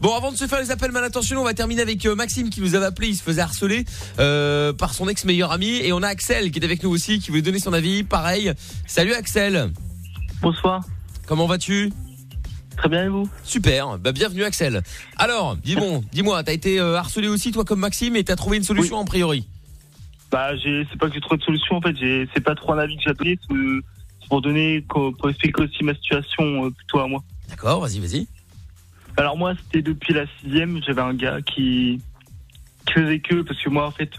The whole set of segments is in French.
Bon, avant de se faire les appels mal intentionnés, on va terminer avec Maxime qui nous avait appelé, il se faisait harceler par son ex-meilleur ami. Et on a Axel qui est avec nous aussi, qui voulait donner son avis. Pareil. Salut Axel. Bonsoir. Comment vas-tu ? Très bien et vous ? Super, bienvenue Axel. Alors, dis-moi, t'as été harcelé aussi toi comme Maxime et t'as trouvé une solution en priori ? C'est pas que j'ai trouvé de solution en fait, c'est pas trop un avis que j'ai donné, c'est pour expliquer aussi ma situation plutôt à moi. D'accord, vas-y. Alors moi, c'était depuis la 6e, j'avais un gars qui faisait parce que moi en fait,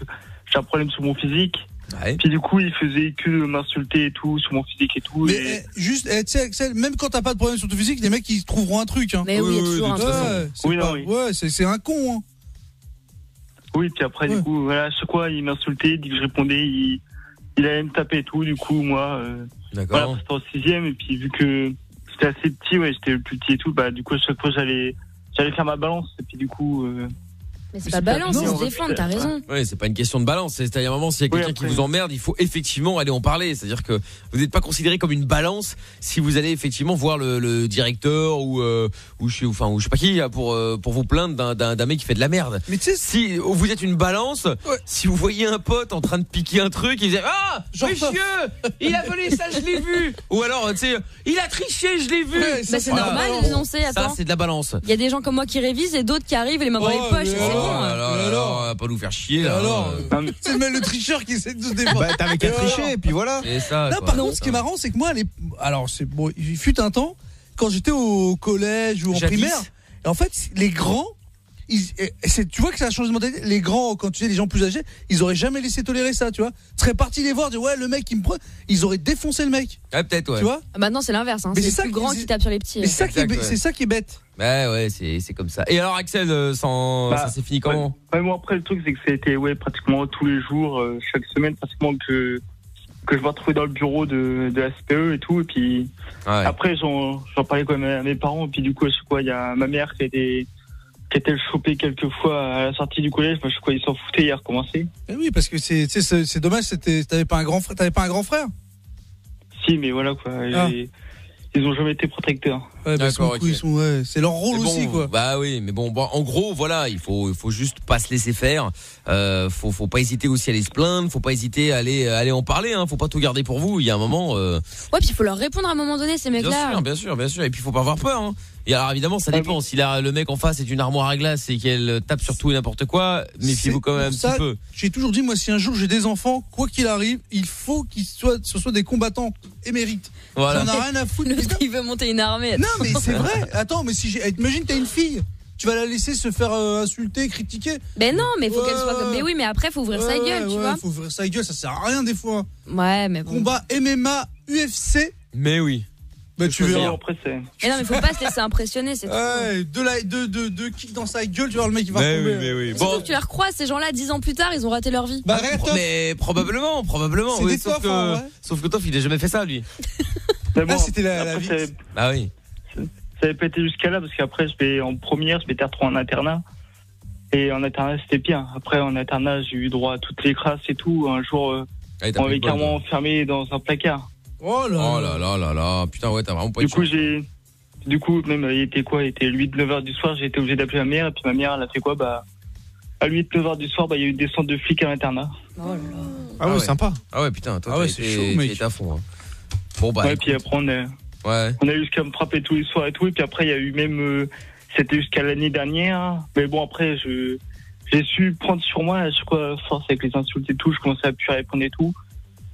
j'ai un problème sur mon physique. Ouais. Puis du coup, il faisait que m'insulter et tout sur mon physique et tout. Mais tu sais Axel, même quand t'as pas de problème sur ton physique, les mecs ils trouveront un truc hein. Mais oui, il y a toujours un truc. Ouais, c'est un con hein. Oui, puis après du coup, voilà, chaque fois il m'insultait, dès que je répondais, il allait me taper et tout. Du coup, moi d'accord. Voilà, c'était en 6e et puis vu que j'étais assez petit, j'étais le plus petit et tout, du coup à chaque fois j'allais faire ma balance et puis du coup Mais c'est pas balance, c'est se défendre, t'as raison. Ouais, c'est pas une question de balance. C'est-à-dire, à un moment, s'il y a quelqu'un qui vous emmerde, il faut effectivement aller en parler. C'est-à-dire que vous n'êtes pas considéré comme une balance si vous allez effectivement voir le directeur ou je sais pas qui pour vous plaindre d'un mec qui fait de la merde. Mais tu sais, si vous êtes une balance, si vous voyez un pote en train de piquer un truc, il dit monsieur, il a volé ça, je l'ai vu. Ou alors, tu sais, il a triché, je l'ai vu. Ouais, c'est normal de dénoncer. Attends. Ça, c'est de la balance. Il y a des gens comme moi qui révisent et d'autres qui arrivent et les mains dans les poches. Alors, on va pas nous faire chier. Là, alors, c'est même le tricheur qui essaie de se défendre. T'avais qu'à tricher et puis voilà. C'est ça. Là, par contre, ce qui est marrant, c'est que moi, alors c'est bon, il fut un temps quand j'étais au collège ou en primaire. Et en fait, les grands, tu vois que ça a changé de mentalité. Les grands, quand tu sais les gens plus âgés, ils auraient jamais laissé tolérer ça, tu vois. Ils seraient partis les voir, dire ouais le mec il me prend, ils auraient défoncé le mec. Ah, peut-être ouais. Tu vois. Maintenant c'est l'inverse, hein. Mais C'est les plus grands qui tapent sur les petits. Mais c'est ça qui est bête. Ouais, c'est comme ça. Et alors Axel, ça s'est fini comment ? Moi après le truc c'est que c'était pratiquement tous les jours, chaque semaine pratiquement que je me retrouvais dans le bureau de la CPE et tout et puis après j'en parlais quand même à mes parents et puis du coup à chaque fois il y a ma mère qui était le choper quelques fois à la sortie du collège, je crois qu'ils s'en foutaient, il a recommencé. Et oui, parce que c'est dommage, t'avais pas un grand frère. Si, mais voilà quoi. Ils ont jamais été protecteurs. Ouais, d'accord, okay. C'est leur rôle aussi quoi. Bah oui, mais bon, en gros, voilà, il faut juste pas se laisser faire. Faut pas hésiter aussi à aller se plaindre, faut pas hésiter à aller en parler. Faut pas tout garder pour vous. Il y a un moment. Ouais, puis il faut leur répondre à un moment donné, ces mecs-là. Bien sûr. Et puis faut pas avoir peur. Et alors évidemment, ça dépend. Si le mec en face est une armoire à glace et qu'elle tape sur tout et n'importe quoi, méfiez-vous quand même un petit peu. J'ai toujours dit, moi, si un jour j'ai des enfants, quoi qu'il arrive, il faut ce soient des combattants émérites. Voilà. J'en ai rien à foutre. Il veut monter une armée. Non, mais c'est vrai. Attends, mais imagine t'as une fille. Tu vas la laisser se faire insulter, critiquer. Mais non, mais faut qu'elle soit comme. Mais oui, mais après faut ouvrir sa gueule, tu vois. Faut ouvrir sa gueule, ça sert à rien des fois. Ouais, mais bon. Combat MMA, UFC. Mais oui. Bah tu verras. Après c'est. Mais non, mais faut pas se laisser impressionner, c'est tout. Ouais, deux kicks dans sa gueule, tu vois le mec il va tomber. Mais oui. Surtout que tu les recroises, ces gens-là, 10 ans plus tard, ils ont raté leur vie. Bah mais probablement. C'est des sauf que Toff, il a jamais fait ça lui. Là c'était la vie. Ah oui. Ça avait pas été jusqu'à là parce qu'après en première, je m'étais retrouvé en internat. Et en internat, c'était pire. Après, en internat, j'ai eu droit à toutes les crasses et tout. Un jour, on m'avait carrément enfermé dans un placard. Oh là. Putain, ouais, t'as vraiment pas eu de chance. Du coup, même, il était 8-9 heures du soir, j'ai été obligé d'appeler ma mère. Et puis ma mère, elle a fait quoi? À 8-9 heures du soir, il y a eu une descente de flics à l'internat. Oh là là. Ah ouais, sympa. Ah ouais, putain, toi, c'est chaud, mec. t'es à fond. Bon, Ouais, puis après, on a eu jusqu'à me frapper tous les soirs et tout. Et puis après, il y a eu même, c'était jusqu'à l'année dernière. Mais bon, après, j'ai su prendre sur moi, je crois, force avec les insultes et tout. Je commençais à plus répondre et tout.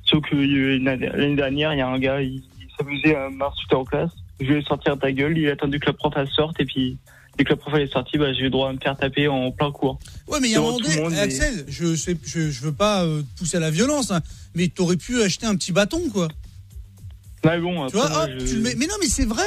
Sauf que l'année dernière, il y a un gars, il s'amusait à m'insulter en classe. Je lui ai sorti ta gueule, il a attendu que la prof elle sorte et puis dès que la prof elle est sortie, j'ai eu le droit à me faire taper en plein cours. Ouais, mais il y a un moment donné, Axel, je veux pas pousser à la violence, mais t'aurais pu acheter un petit bâton, quoi. Ouais, bon, tu vois, tu le mets. Mais non, mais c'est vrai.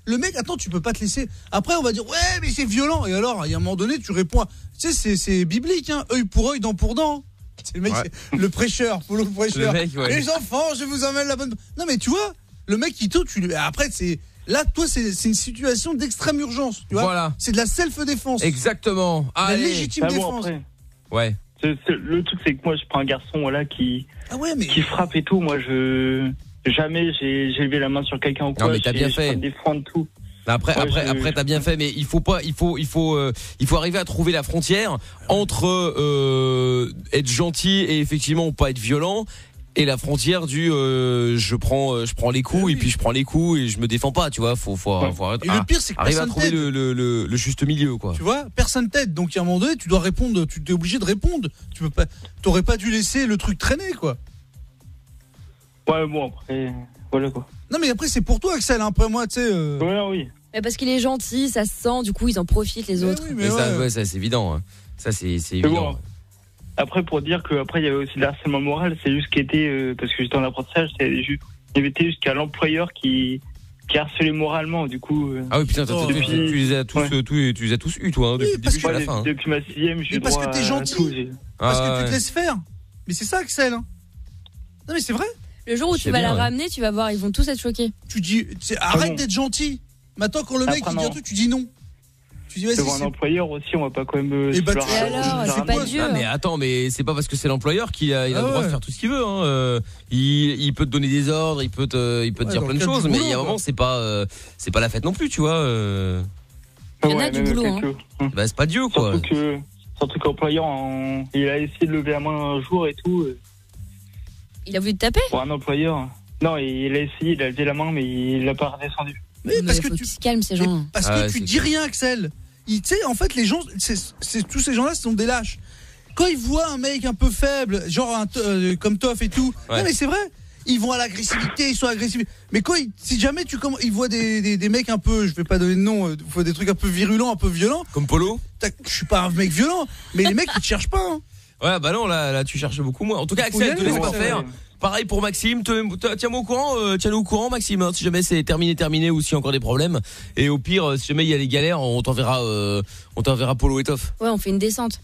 Le mec, attends, tu peux pas te laisser. Après, on va dire, ouais, mais c'est violent. Et alors, il y a un moment donné, tu réponds. Tu sais, c'est biblique, œil pour œil, dent pour dent. C'est le mec, c'est le prêcheur, Paulo le prêcheur. Les enfants, je vous emmène la bonne. Non, mais tu vois, le mec qui après, c'est. Là, toi, c'est une situation d'extrême urgence. Tu vois. Voilà. C'est de la self-défense. Exactement. La légitime défense. Après, ouais. Le truc, c'est que moi, je prends un garçon, qui frappe et tout. Moi, jamais j'ai levé la main sur quelqu'un ou quoi. Non, mais t'as bien fait. Défendre tout. Après, t'as bien fait, mais il faut arriver à trouver la frontière entre être gentil et effectivement pas être violent. Et la frontière du je prends les coups et puis je prends les coups et je me défends pas, tu vois, faut arrêter. Et le pire, c'est que arriver à personne trouver t'aide. le juste milieu, quoi. Tu vois, personne t'aide, donc à un moment donné, tu dois répondre, tu t'es obligé de répondre. T'aurais pas dû laisser le truc traîner, quoi. Ouais, bon, après, voilà, quoi. Non, mais après, c'est pour toi, Axel, hein. Après moi, tu sais. Ouais, oui. Mais parce qu'il est gentil, ça se sent, du coup, ils en profitent les autres. Oui, Mais ça, c'est évident. Hein. Ça, c'est évident. Bon, après, pour dire qu'après, il y avait aussi le harcèlement moral, c'est juste qu'il était, parce que j'étais en apprentissage, il y avait jusqu'à l'employeur qui harcelait moralement, du coup. Ah oui, putain, tu les as tous, tu les as tous eu, toi, hein, depuis le début jusqu'à la fin. Hein. Depuis ma 6ème, j'ai parce droit que t'es gentil. tout, parce que tu te laisses faire. Mais c'est ça, Axel. Hein. Non, mais c'est vrai. Le jour où tu vas la ramener, tu vas voir, ils vont tous être choqués. Tu dis, arrête d'être gentil. Maintenant, quand le mec il dit un truc, tu dis non. Tu dis, vas-y. Devant un employeur aussi, on va pas quand même. Et bah, alors, c'est pas Dieu. Ah, mais attends, mais c'est pas parce que c'est l'employeur qu'il a le droit de faire tout ce qu'il veut. Hein. Il peut te donner des ordres, il peut te dire plein de choses, mais il y a un moment, c'est pas la fête non plus, tu vois. Il y en a du boulot. Hein. Bah, c'est pas Dieu, quoi. Surtout que l'employeur, il a essayé de lever la main un jour et tout. Il a voulu te taper? Pour un employeur. Non, il a essayé, il a levé la main, mais il l'a pas redescendu. Mais parce que tu se calmes, ces gens. Parce que tu dis rien, Axel. Tu sais, en fait, les gens, tous ces gens-là, ce sont des lâches. Quand ils voient un mec un peu faible, genre comme Toff et tout, non, mais c'est vrai, ils vont à l'agressivité, ils sont agressifs. Mais si jamais ils voient des mecs un peu, je vais pas donner de nom, des trucs un peu virulents, un peu violents. Comme Polo. Je suis pas un mec violent, mais les mecs ils te cherchent pas. Hein. Ouais, bah non, là tu cherches beaucoup moins. En tout cas, Axel, te laisse pas faire. Pareil pour Maxime, tiens-moi au courant, tiens-nous au courant, Maxime, hein, si jamais c'est terminé ou s'il y a encore des problèmes. Et au pire, si jamais il y a des galères, on t'enverra Polo et Toff. Ouais, on fait une descente.